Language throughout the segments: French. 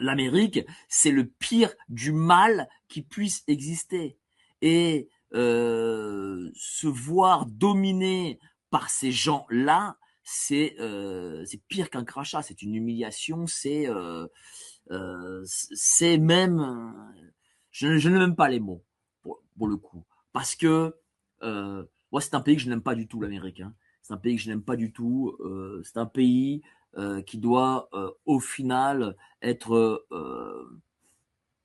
l'Amérique, c'est le pire du mal qui puisse exister. Et se voir dominé par ces gens-là, c'est pire qu'un crachat, c'est une humiliation, c'est même, je n'ai même pas les mots pour le coup, parce que moi c'est un pays que je n'aime pas du tout, l'Amérique. Hein. C'est un pays que je n'aime pas du tout. C'est un pays qui doit au final être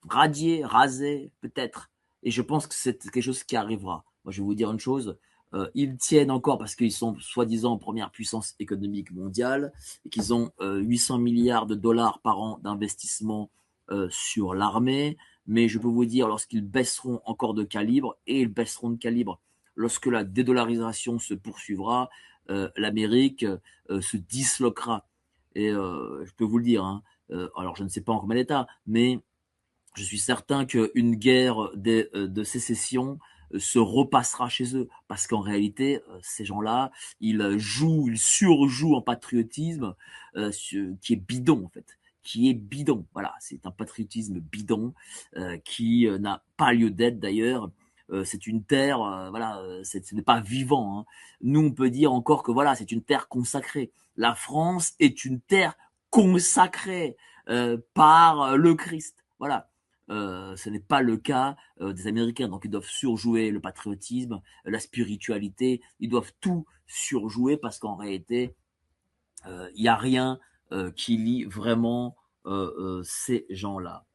radié, rasé, peut-être. Et je pense que c'est quelque chose qui arrivera. Moi, je vais vous dire une chose. Ils tiennent encore parce qu'ils sont soi-disant première puissance économique mondiale et qu'ils ont 800 milliards de dollars par an d'investissement sur l'armée. Mais je peux vous dire, lorsqu'ils baisseront encore de calibre, et ils baisseront de calibre lorsque la dédollarisation se poursuivra, l'Amérique se disloquera. Et je peux vous le dire, hein, alors je ne sais pas en combien d'état, mais je suis certain qu'une guerre de sécession se repassera chez eux, parce qu'en réalité, ces gens-là, ils surjouent en patriotisme qui est bidon en fait, qui est bidon. Voilà, c'est un patriotisme bidon qui n'a pas lieu d'être d'ailleurs. C'est une terre, voilà, ce n'est pas vivant. Hein. Nous, on peut dire encore que voilà, c'est une terre consacrée. La France est une terre consacrée par le Christ. Voilà. Ce n'est pas le cas des Américains. Donc ils doivent surjouer le patriotisme, la spiritualité. Ils doivent tout surjouer parce qu'en réalité, il n'y a rien qui lie vraiment ces gens-là.